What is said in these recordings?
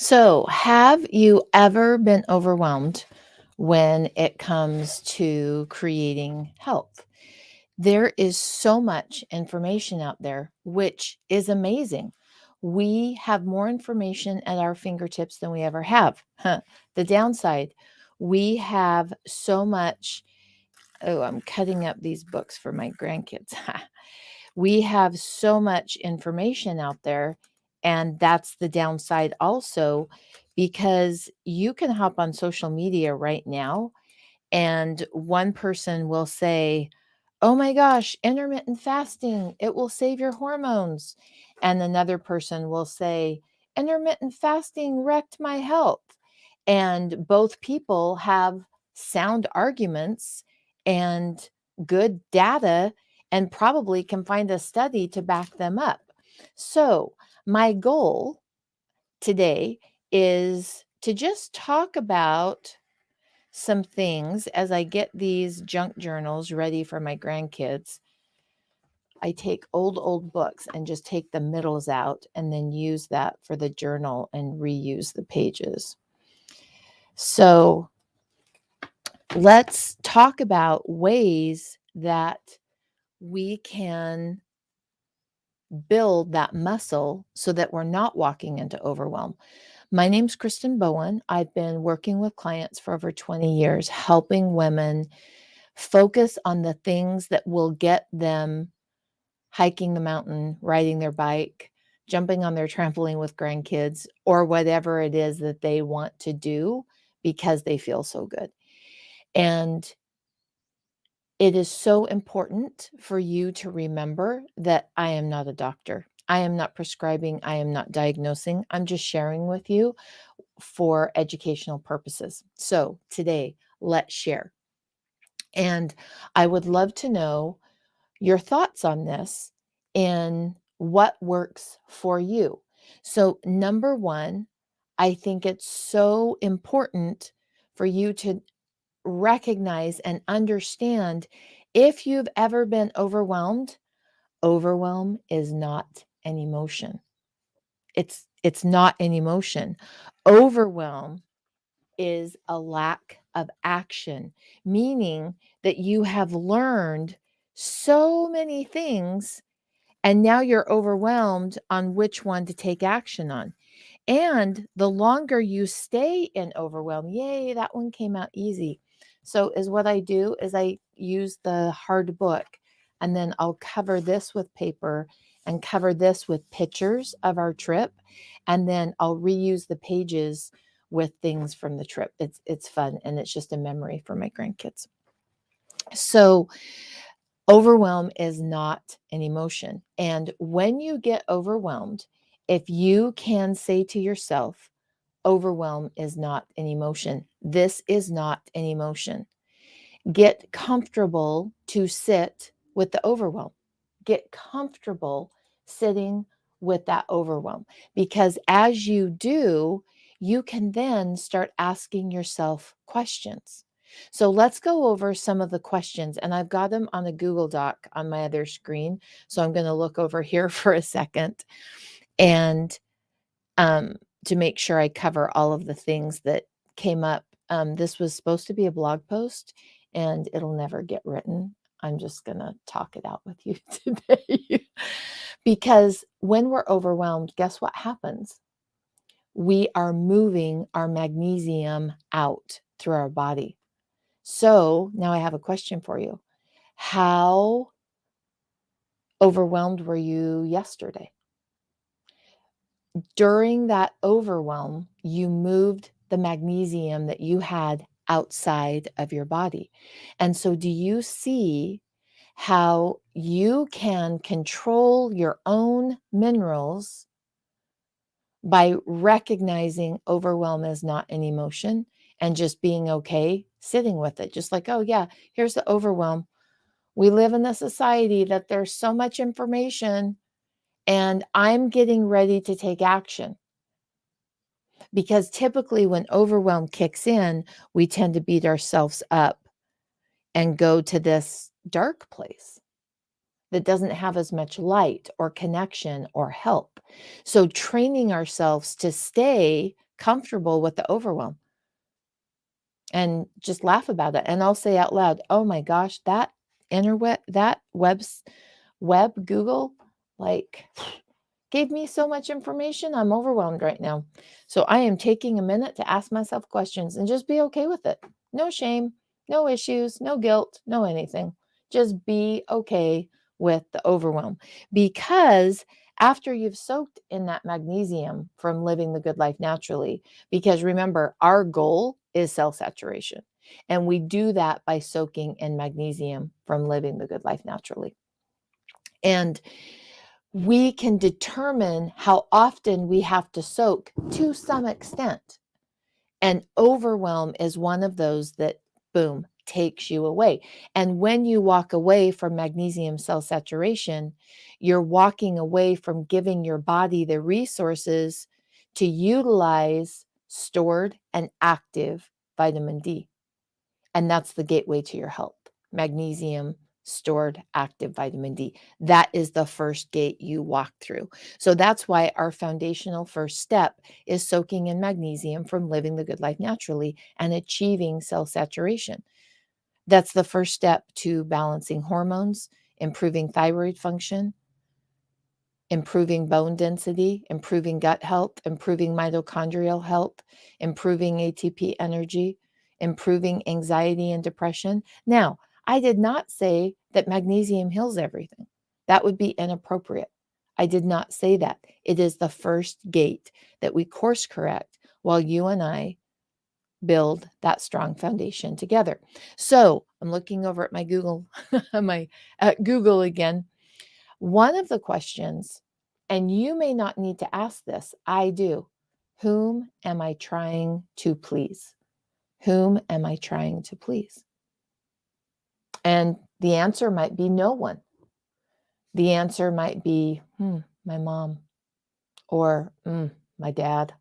So, have you ever been overwhelmed when it comes to creating health? There is so much information out there, which is amazing. We have more information at our fingertips than we ever have. Huh. The downside, we have so much. Oh, I'm cutting up these books for my grandkids. We have so much information out there, and that's the downside also, because you can hop on social media right now and one person will say, "Oh my gosh, intermittent fasting, it will save your hormones." And another person will say, "Intermittent fasting wrecked my health." And both people have sound arguments and good data and probably can find a study to back them up. So, my goal today is to just talk about some things as I get these junk journals ready for my grandkids. I take old books and just take the middles out and then use that for the journal and reuse the pages. So let's talk about ways that we can build that muscle so that we're not walking into overwhelm. My name's Kristen Bowen. I've been working with clients for over 20 years, helping women focus on the things that will get them hiking the mountain, riding their bike, jumping on their trampoline with grandkids, or whatever it is that they want to do because they feel so good. And it is so important for you to remember that I am not a doctor. I am not prescribing. I am not diagnosing. I'm just sharing with you for educational purposes. So today, let's share. And I would love to know your thoughts on this and what works for you. So, number one, I think it's so important for you to recognize and understand if you've ever been overwhelmed, overwhelm is not an emotion. It's not an emotion. Overwhelm is a lack of action, meaning that you have learned so many things and now you're overwhelmed on which one to take action on. And the longer you stay in overwhelm, yay, that one came out easy. So is what I do is I use the hard book and then I'll cover this with paper and cover this with pictures of our trip, and then I'll reuse the pages with things from the trip. It's fun and it's just a memory for my grandkids. So overwhelm is not an emotion. And when you get overwhelmed, if you can say to yourself, overwhelm is not an emotion, this is not an emotion, get comfortable to sit with the overwhelm. Get comfortable sitting with that overwhelm, because as you do, you can then start asking yourself questions. So let's go over some of the questions, and I've got them on a Google Doc on my other screen. So I'm going to look over here for a second and um, to make sure I cover all of the things that came up. This was supposed to be a blog post and it'll never get written. I'm just going to talk it out with you today. Because when we're overwhelmed, guess what happens? We are moving our magnesium out through our body. So now I have a question for you. How overwhelmed were you yesterday? During that overwhelm, you moved the magnesium that you had outside of your body. And so, do you see how you can control your own minerals by recognizing overwhelm as not an emotion and just being okay sitting with it? Just like, oh, yeah, here's the overwhelm. We live in a society that there's so much information, and I'm getting ready to take action. Because typically, when overwhelm kicks in, we tend to beat ourselves up and go to this dark place that doesn't have as much light or connection or help. So, training ourselves to stay comfortable with the overwhelm and just laugh about it. And I'll say out loud, oh my gosh, that web Google, like, gave me so much information. I'm overwhelmed right now. So I am taking a minute to ask myself questions and just be okay with it. No shame, no issues, no guilt, no anything. Just be okay with the overwhelm. Because after you've soaked in that magnesium from living the good life naturally, because remember, our goal is cell saturation. And we do that by soaking in magnesium from living the good life naturally. And we can determine how often we have to soak to some extent. And overwhelm is one of those that, boom, takes you away. And when you walk away from magnesium cell saturation, you're walking away from giving your body the resources to utilize stored and active vitamin D. And that's the gateway to your health. Magnesium, stored active vitamin D. That is the first gate you walk through. So that's why our foundational first step is soaking in magnesium from living the good life naturally and achieving cell saturation. That's the first step to balancing hormones, improving thyroid function, improving bone density, improving gut health, improving mitochondrial health, improving ATP energy, improving anxiety and depression. Now, I did not say that magnesium heals everything. That would be inappropriate. I did not say that. It is the first gate that we course correct while you and I build that strong foundation together. So I'm looking over at my Google, Google again. One of the questions, and you may not need to ask this, I do. Whom am I trying to please? Whom am I trying to please? And the answer might be no one. The answer might be my mom, or my dad,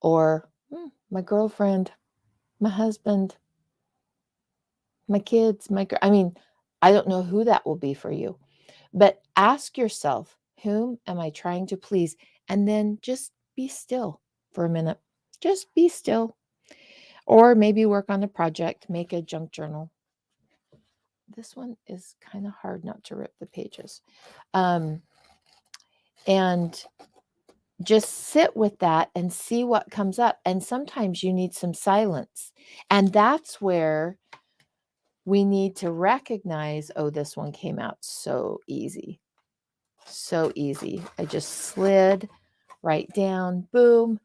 or my girlfriend, my husband, my kids, I don't know who that will be for you. But ask yourself, whom am I trying to please? And then just be still for a minute. Just be still. Or maybe work on a project, make a junk journal. This one is kind of hard not to rip the pages. And just sit with that and see what comes up. And sometimes you need some silence. And that's where we need to recognize, oh, this one came out so easy. So easy. I just slid right down. Boom.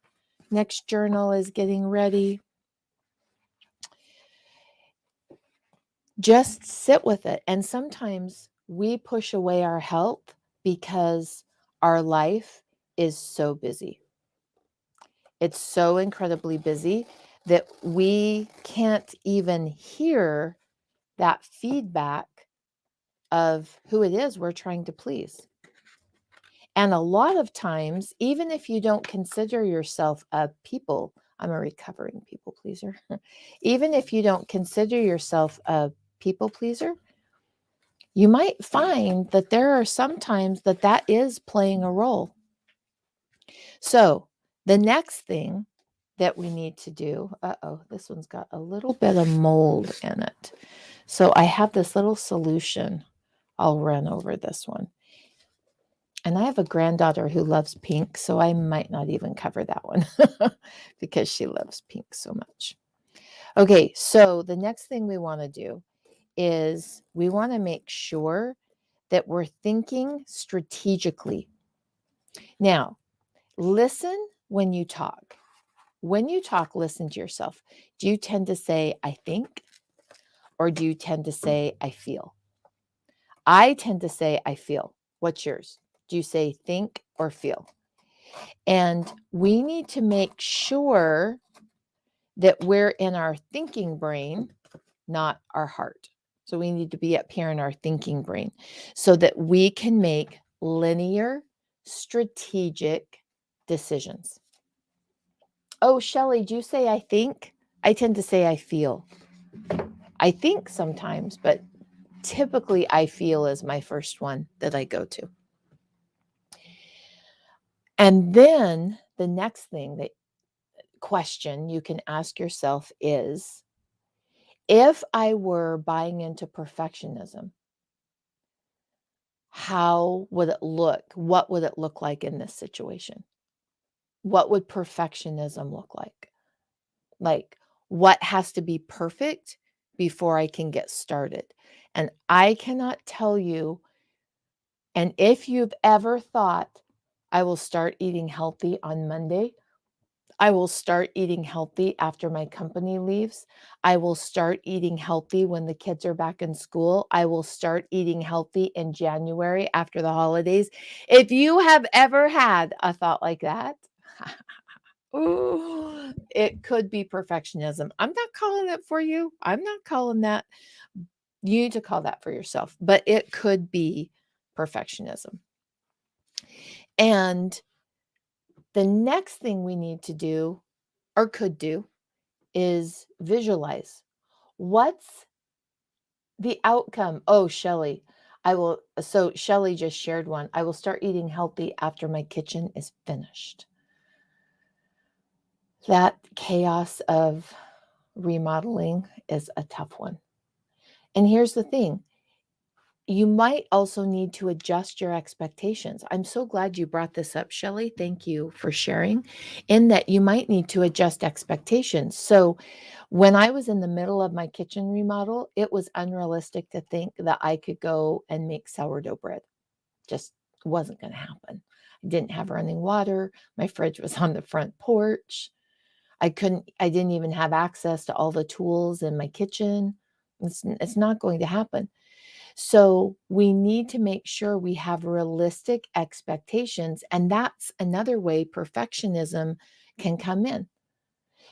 Next journal is getting ready. Just sit with it. And sometimes we push away our health because our life is so busy. It's so incredibly busy that we can't even hear that feedback of who it is we're trying to please. And a lot of times, even if you don't consider yourself I'm a recovering people pleaser. Even if you don't consider yourself a people pleaser, you might find that there are some times that is playing a role. So the next thing that we need to do, this one's got a little bit of mold in it. So I have this little solution. I'll run over this one. And I have a granddaughter who loves pink, so I might not even cover that one because she loves pink so much. Okay, so the next thing we want to do is we want to make sure that we're thinking strategically. Now, listen when you talk. When you talk, listen to yourself. Do you tend to say, I think? Or do you tend to say, I feel? I tend to say, I feel. What's yours? Do you say think or feel? And we need to make sure that we're in our thinking brain, not our heart. So we need to be up here in our thinking brain so that we can make linear, strategic decisions. Oh, Shelley, do you say I think? I tend to say I feel. I think sometimes, but typically I feel is my first one that I go to. And then the next thing that question you can ask yourself is, if I were buying into perfectionism, how would it look? What would it look like in this situation? What would perfectionism look like? Like, what has to be perfect before I can get started? And I cannot tell you, and if you've ever thought, I will start eating healthy on Monday, I will start eating healthy after my company leaves. I will start eating healthy when the kids are back in school. I will start eating healthy in January after the holidays. If you have ever had a thought like that, ooh, it could be perfectionism. I'm not calling it for you. I'm not calling that. You need to call that for yourself, but it could be perfectionism. And the next thing we need to do or could do is visualize. What's the outcome? Oh, Shelly, so Shelly just shared one. I will start eating healthy after my kitchen is finished. That chaos of remodeling is a tough one. And here's the thing, you might also need to adjust your expectations. I'm so glad you brought this up, Shelly. Thank you for sharing, in that you might need to adjust expectations. So, when I was in the middle of my kitchen remodel, it was unrealistic to think that I could go and make sourdough bread. Just wasn't going to happen. I didn't have running water. My fridge was on the front porch. I didn't even have access to all the tools in my kitchen. It's not going to happen. So we need to make sure we have realistic expectations. And that's another way perfectionism can come in.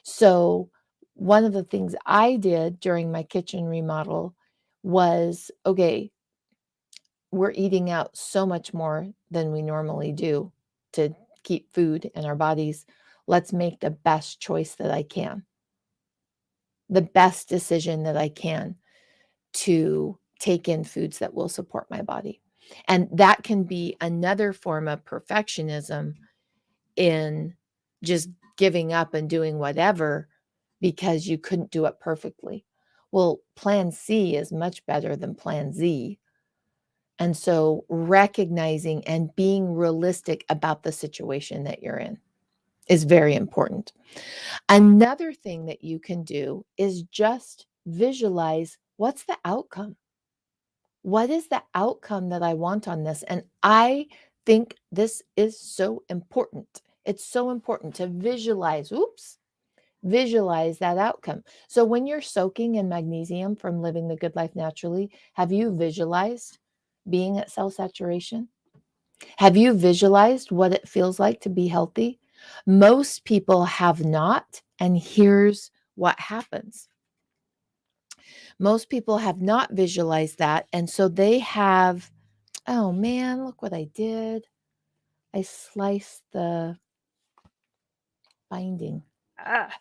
So one of the things I did during my kitchen remodel was, okay, we're eating out so much more than we normally do to keep food in our bodies. Let's make the best choice that I can, the best decision that I can to take in foods that will support my body. And that can be another form of perfectionism, in just giving up and doing whatever because you couldn't do it perfectly. Well, plan C is much better than plan Z. And so recognizing and being realistic about the situation that you're in is very important. Another thing that you can do is just visualize, what's the outcome? What is the outcome that I want on this? And I think this is so important. It's so important to visualize that outcome. So when you're soaking in magnesium from Living the Good Life Naturally, have you visualized being at cell saturation? Have you visualized what it feels like to be healthy? Most people have not. And here's what happens. Most people have not visualized that. And so they have, oh man, look what I did. I sliced the binding. I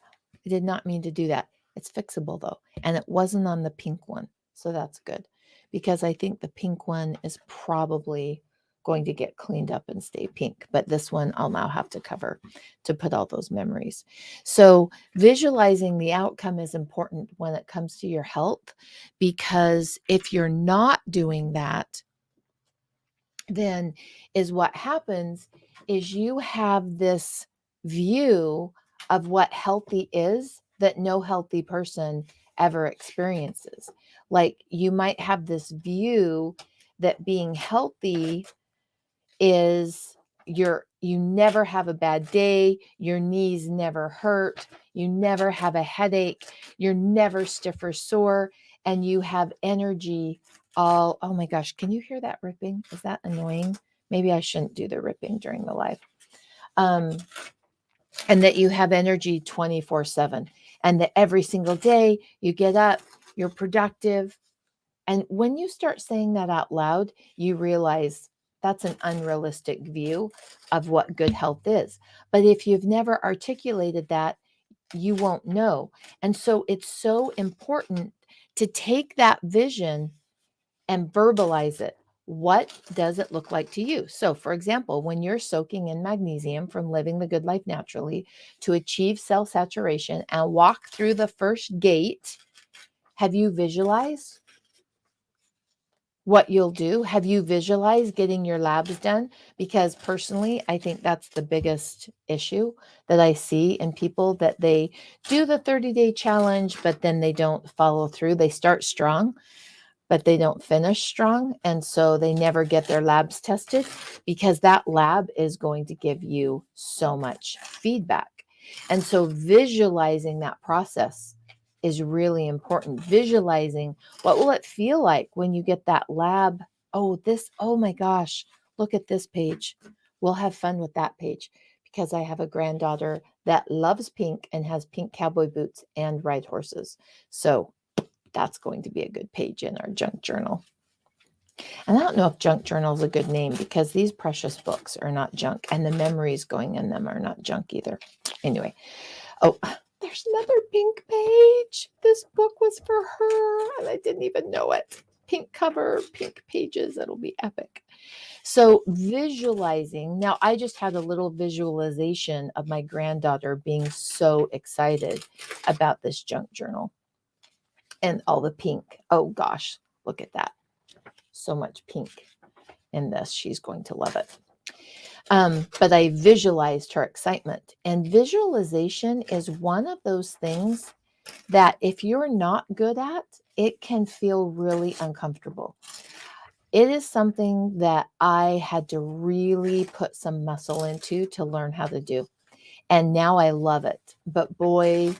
did not mean to do that. It's fixable though. And it wasn't on the pink one. So that's good, because I think the pink one is probably going to get cleaned up and stay pink. But this one I'll now have to cover to put all those memories. So visualizing the outcome is important when it comes to your health, because if you're not doing that, then what happens is you have this view of what healthy is that no healthy person ever experiences. Like, you might have this view that being healthy is you never have a bad day, your knees never hurt, you never have a headache, you're never stiff or sore, and you have energy all. Oh my gosh, can you hear that ripping? Is that annoying? Maybe I shouldn't do the ripping during the live. And that you have energy 24/7, and that every single day you get up, you're productive. And when you start saying that out loud, you realize that's an unrealistic view of what good health is. But if you've never articulated that, you won't know. And so it's so important to take that vision and verbalize it. what does it look like to you? So, for example, when you're soaking in magnesium from Living the Good Life Naturally to achieve cell saturation and walk through the first gate, have you visualized what you'll do? Have you visualized getting your labs done? Because personally, I think that's the biggest issue that I see in people, that they do the 30-day challenge, but then they don't follow through. They start strong, but they don't finish strong. And so they never get their labs tested, because that lab is going to give you so much feedback. And so visualizing that process is really important. Visualizing what will it feel like when you get that lab. Oh my gosh, look at this page. We'll have fun with that page, because I have a granddaughter that loves pink and has pink cowboy boots and ride horses. So that's going to be a good page in our junk journal. And I don't know if junk journal is a good name, because these precious books are not junk, and the memories going in them are not junk either. Anyway, oh, there's another pink page. This book was for her, and I didn't even know it. Pink cover, pink pages. It'll be epic. So visualizing. Now, I just had a little visualization of my granddaughter being so excited about this junk journal and all the pink. Oh gosh, look at that. So much pink in this. She's going to love it. But I visualized her excitement. And visualization is one of those things that if you're not good at, it can feel really uncomfortable. It is something that I had to really put some muscle into to learn how to do. And now I love it. But boy,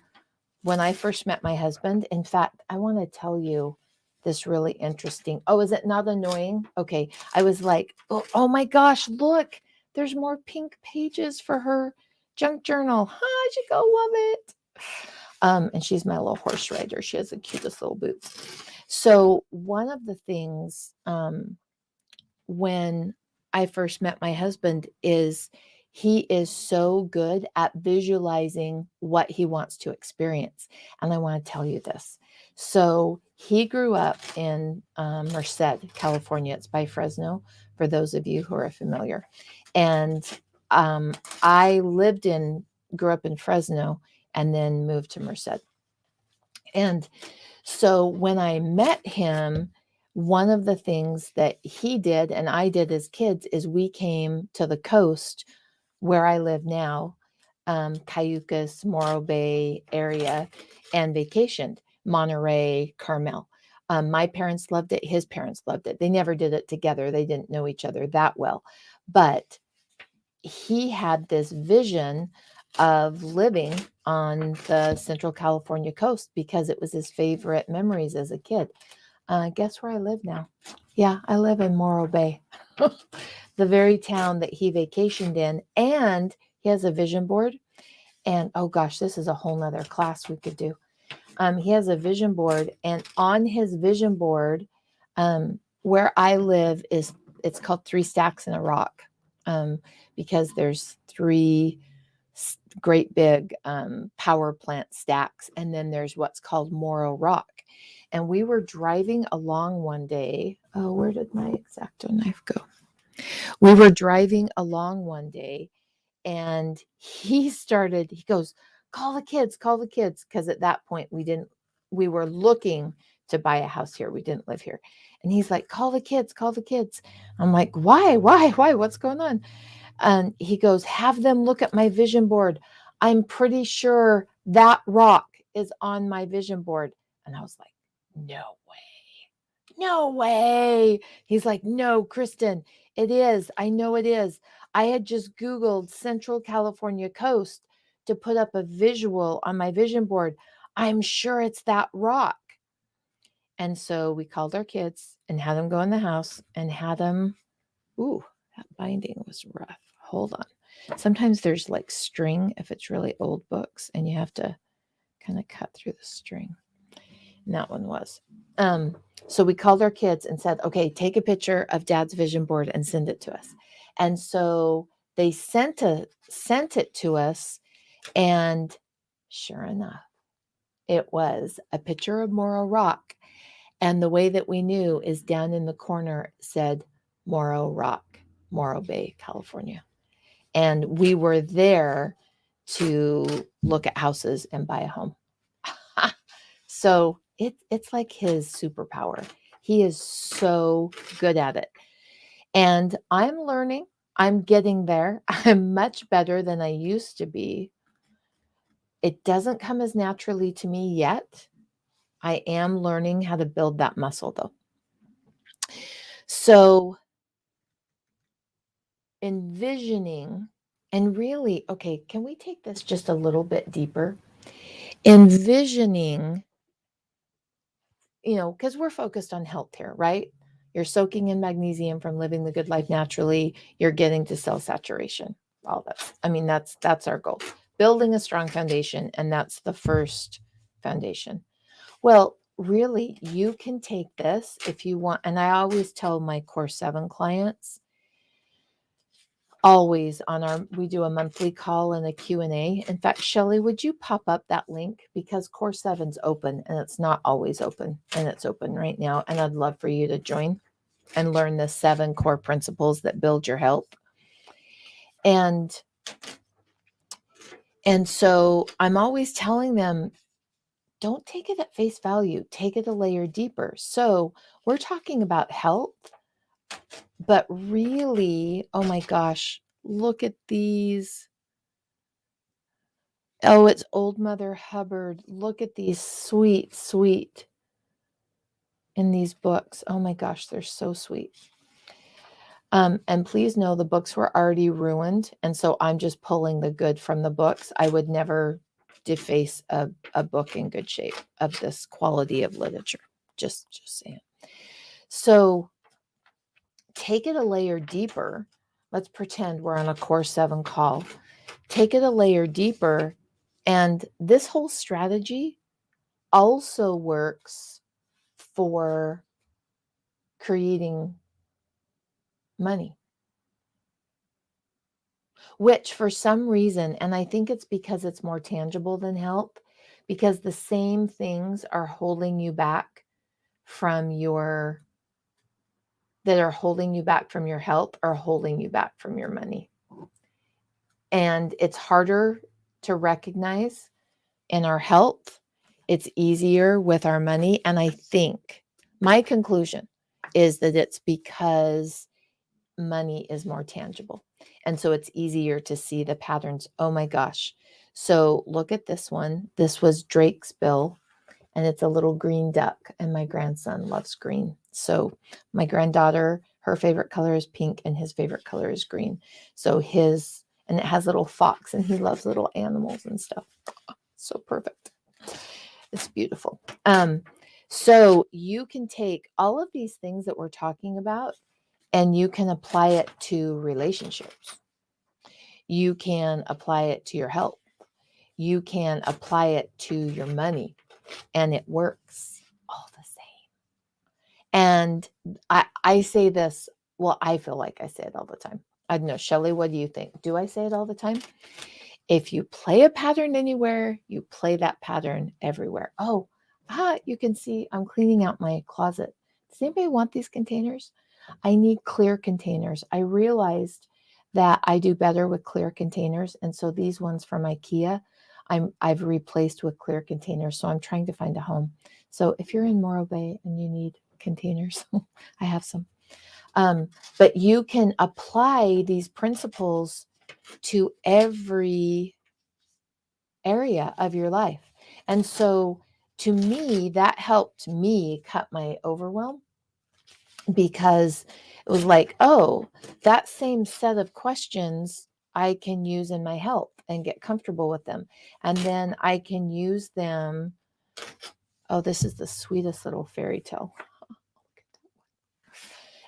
when I first met my husband, in fact, I want to tell you this really interesting. Oh, is it not annoying? Okay. I was like, oh my gosh, look, there's more pink pages for her junk journal. Huh, you go love it. And she's my little horse rider. She has the cutest little boots. So one of the things when I first met my husband is he is so good at visualizing what he wants to experience. And I want to tell you this. So he grew up in Merced, California. It's by Fresno, for those of you who are familiar. And I grew up in Fresno and then moved to Merced. And so when I met him, one of the things that he did and I did as kids is we came to the coast where I live now, Cayucas, Morro Bay area, and vacationed. Monterey, Carmel. My parents loved it. His parents loved it. They never did it together. They didn't know each other that well. But he had this vision of living on the Central California coast because it was his favorite memories as a kid. Guess where I live now? Yeah, I live in Morro Bay, the very town that he vacationed in. And he has a vision board. And oh gosh, this is a whole nother class we could do. He has a vision board, and on his vision board, where I live it's called Three Stacks in a Rock, because there's three great big power plant stacks, and then there's what's called Morro Rock. And we were driving along one day. Oh, where did my X-Acto knife go? We were driving along one day, and he goes, call the kids, because at that point we were looking to buy a house here. We didn't live here. And he's like, call the kids. I'm like, why, what's going on? And he goes, have them look at my vision board. I'm pretty sure that rock is on my vision board. And I was like, no way. He's like, no, Kristen, it is. I know it is. I had just Googled Central California coast to put up a visual on my vision board. I'm sure it's that rock. And so we called our kids and had them go in the house and had them. Ooh, that binding was rough. Hold on. Sometimes there's like string if it's really old books, and you have to kind of cut through the string. And that one was. So we called our kids and said, okay, take a picture of Dad's vision board and send it to us. And so they sent it to us, and sure enough, it was a picture of Morro Rock. And the way that we knew is down in the corner said Morro Rock, Morro Bay, California. And we were there to look at houses and buy a home. So it's like his superpower. He is so good at it. And I'm learning, I'm getting there. I'm much better than I used to be. It doesn't come as naturally to me yet. I am learning how to build that muscle though. So envisioning, and really, okay, can we take this just a little bit deeper? Envisioning, because we're focused on health here, right? You're soaking in magnesium from living the good life naturally. You're getting to cell saturation. All that. I mean, that's our goal. Building a strong foundation, and that's the first foundation. Well, really, you can take this if you want. And I always tell my Core 7 clients, always we do a monthly call and a Q&A. In fact, Shelly, would you pop up that link? Because Core 7's open and it's not always open, and it's open right now. And I'd love for you to join and learn the 7 core principles that build your health. And so I'm always telling them, don't take it at face value, take it a layer deeper. So we're talking about health, but really, oh my gosh, look at these. Oh, it's Old Mother Hubbard. Look at these sweet, sweet in these books. Oh my gosh, they're so sweet. And please know the books were already ruined. And so I'm just pulling the good from the books. I would never deface a book in good shape of this quality of literature. Just saying. So take it a layer deeper. Let's pretend we're on a Core 7 call. Take it a layer deeper. And this whole strategy also works for creating money, which for some reason, and I think it's because it's more tangible than health, because the same things are holding you back from your health are holding you back from your money. And it's harder to recognize in our health. It's easier with our money. And I think my conclusion is that it's because money is more tangible. And so it's easier to see the patterns. Oh my gosh. So look at this one. This was Drake's bill, and it's a little green duck. And my grandson loves green. So my granddaughter, her favorite color is pink and his favorite color is green. So and it has little fox, and he loves little animals and stuff. So perfect. It's beautiful. So you can take all of these things that we're talking about, and you can apply it to relationships. You can apply it to your health. You can apply it to your money, and it works all the same. And I say this, well, I feel like I say it all the time. I don't know, Shelly, what do you think? Do I say it all the time? If you play a pattern anywhere, you play that pattern everywhere. Oh, you can see I'm cleaning out my closet. Does anybody want these containers? I need clear containers. I realized that I do better with clear containers. And so these ones from IKEA, I've replaced with clear containers. So I'm trying to find a home. So if you're in Morro Bay and you need containers, I have some. But you can apply these principles to every area of your life. And so to me, that helped me cut my overwhelm, because it was like, oh, that same set of questions I can use in my health and get comfortable with them. And then I can use them. Oh, this is the sweetest little fairy tale.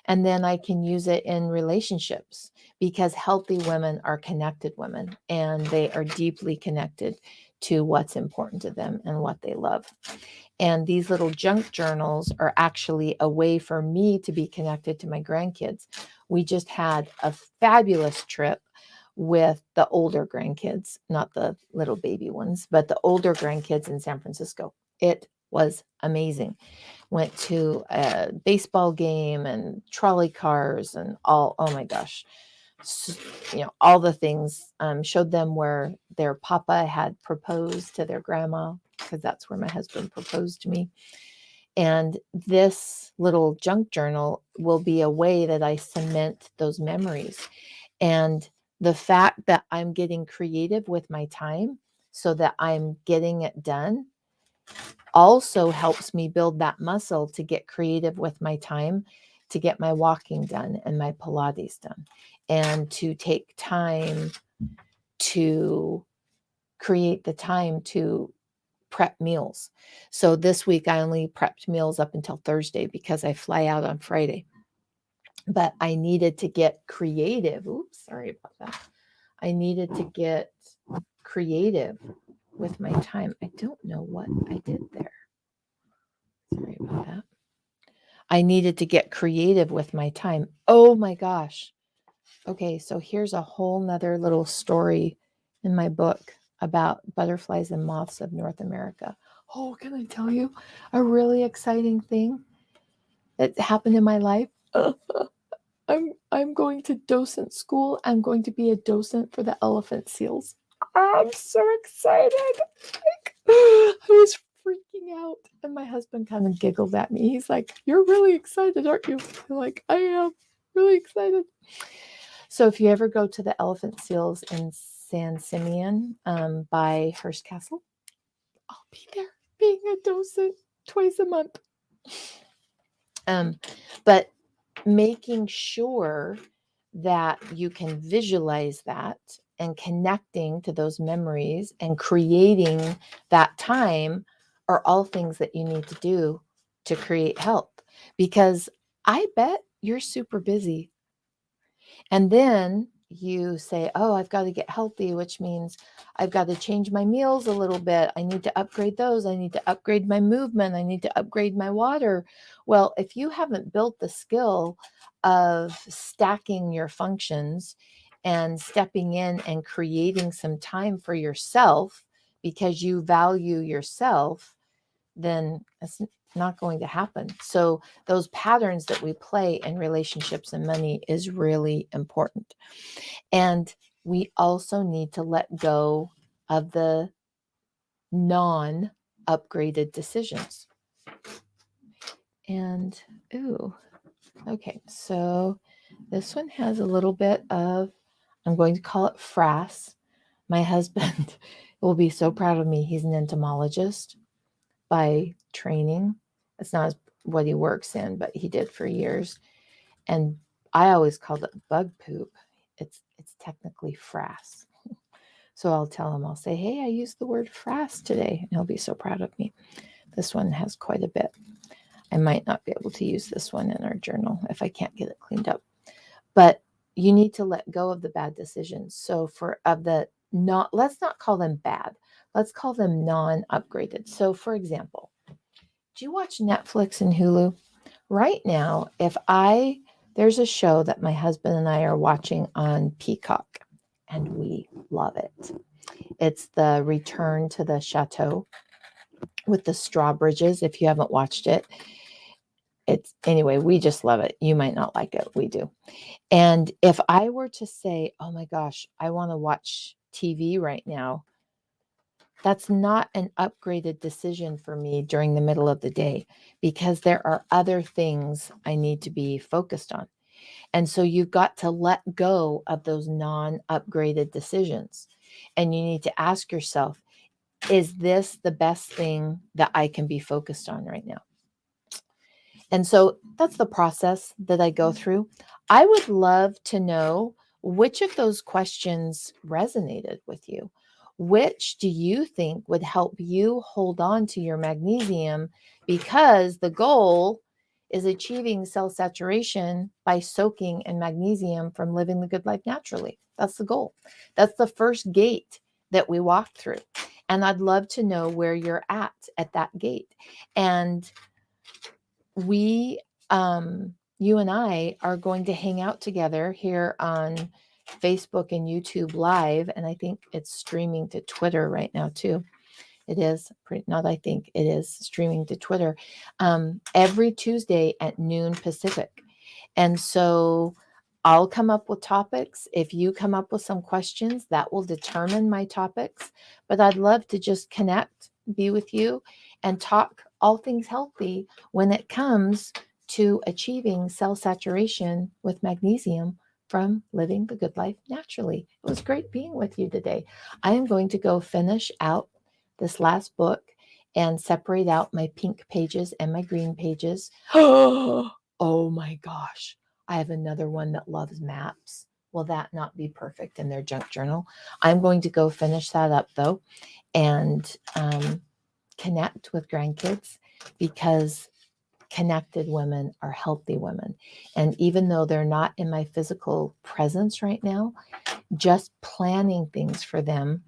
And then I can use it in relationships, because healthy women are connected women, and they are deeply connected to what's important to them and what they love. And these little junk journals are actually a way for me to be connected to my grandkids. We just had a fabulous trip with the older grandkids, not the little baby ones, but the older grandkids in San Francisco. It was amazing. Went to a baseball game and trolley cars and all, oh my gosh, all the things. Showed them where their papa had proposed to their grandma, because that's where my husband proposed to me. And this little junk journal will be a way that I cement those memories. And the fact that I'm getting creative with my time so that I'm getting it done also helps me build that muscle to get creative with my time, to get my walking done and my Pilates done, and to take time to create the time to prep meals. So this week I only prepped meals up until Thursday because I fly out on Friday. But I needed to get creative. Oops, sorry about that. I needed to get creative with my time. I don't know what I did there. Sorry about that. I needed to get creative with my time. Oh my gosh. Okay, so here's a whole nother little story in my book about butterflies and moths of North America. Oh, can I tell you a really exciting thing that happened in my life? I'm going to docent school. I'm going to be a docent for the elephant seals. I'm so excited. I was freaking out. And my husband kind of giggled at me. He's like, "You're really excited, aren't you?" I'm like, "I am really excited." So if you ever go to the elephant seals in San Simeon by Hearst Castle, I'll be there being a docent twice a month. But making sure that you can visualize that and connecting to those memories and creating that time are all things that you need to do to create health. Because I bet you're super busy. And then you say, "Oh, I've got to get healthy," which means I've got to change my meals a little bit. I need to upgrade those. I need to upgrade my movement. I need to upgrade my water. Well, if you haven't built the skill of stacking your functions and stepping in and creating some time for yourself because you value yourself, then it's not going to happen. So those patterns that we play in relationships and money is really important. And we also need to let go of the non-upgraded decisions. And okay, so this one has a little bit of, I'm going to call it frass. My husband will be so proud of me. He's an entomologist by training. It's not what he works in, but he did for years. And I always called it bug poop. It's technically frass. So I'll tell him, I'll say, "Hey, I used the word frass today." And he'll be so proud of me. This one has quite a bit. I might not be able to use this one in our journal if I can't get it cleaned up. But you need to let go of the bad decisions. So let's not call them bad. Let's call them non-upgraded. So for example, do you watch Netflix and Hulu? Right now, there's a show that my husband and I are watching on Peacock, and we love it. It's the Return to the Chateau with the Strawbridges. If you haven't watched it, anyway, we just love it. You might not like it. We do. And if I were to say, "Oh my gosh, I want to watch TV right now," that's not an upgraded decision for me during the middle of the day, because there are other things I need to be focused on. And so you've got to let go of those non-upgraded decisions. And you need to ask yourself, is this the best thing that I can be focused on right now? And so that's the process that I go through. I would love to know which of those questions resonated with you. Which do you think would help you hold on to your magnesium? Because the goal is achieving cell saturation by soaking in magnesium from living the good life naturally. That's the goal. That's the first gate that we walk through. And I'd love to know where you're at that gate. And you and I are going to hang out together here on Facebook and YouTube Live. And I think it's streaming to Twitter right now too. It is not, I think it is streaming to Twitter every Tuesday at noon Pacific. And so I'll come up with topics. If you come up with some questions, that will determine my topics. But I'd love to just connect, be with you, and talk all things healthy when it comes to achieving cell saturation with magnesium from living the good life naturally. It was great being with you today. I am going to go finish out this last book and separate out my pink pages and my green pages. Oh my gosh. I have another one that loves maps. Will that not be perfect in their junk journal? I'm going to go finish that up though and connect with grandkids, because connected women are healthy women. And even though they're not in my physical presence right now, just planning things for them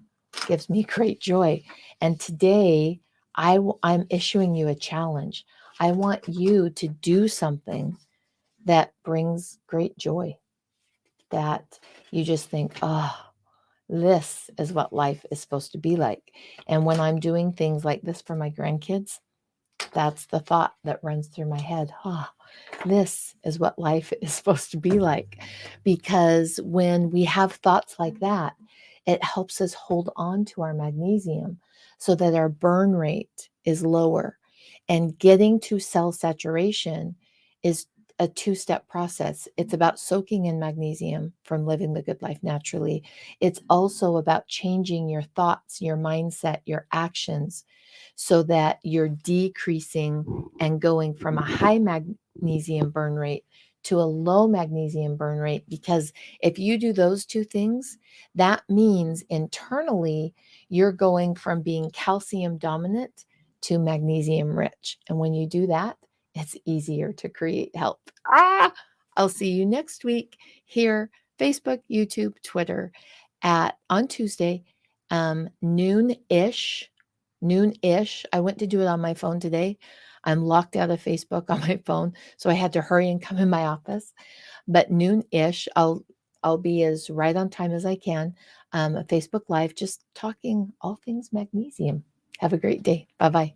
gives me great joy. And today, I'm issuing you a challenge. I want you to do something that brings great joy, that you just think, oh, this is what life is supposed to be like. And when I'm doing things like this for my grandkids, that's the thought that runs through my head. Oh, this is what life is supposed to be like. Because when we have thoughts like that, it helps us hold on to our magnesium so that our burn rate is lower. And getting to cell saturation is a two-step process. It's about soaking in magnesium from living the good life naturally. It's also about changing your thoughts, your mindset, your actions, so that you're decreasing and going from a high magnesium burn rate to a low magnesium burn rate. Because if you do those two things, that means internally you're going from being calcium dominant to magnesium rich. And when you do that, it's easier to create health. I'll see you next week here, Facebook, YouTube, Twitter, at on Tuesday, noon-ish. Noon-ish. I went to do it on my phone today. I'm locked out of Facebook on my phone, so I had to hurry and come in my office. But noon-ish, I'll be as right on time as I can. Facebook Live, just talking all things magnesium. Have a great day. Bye-bye.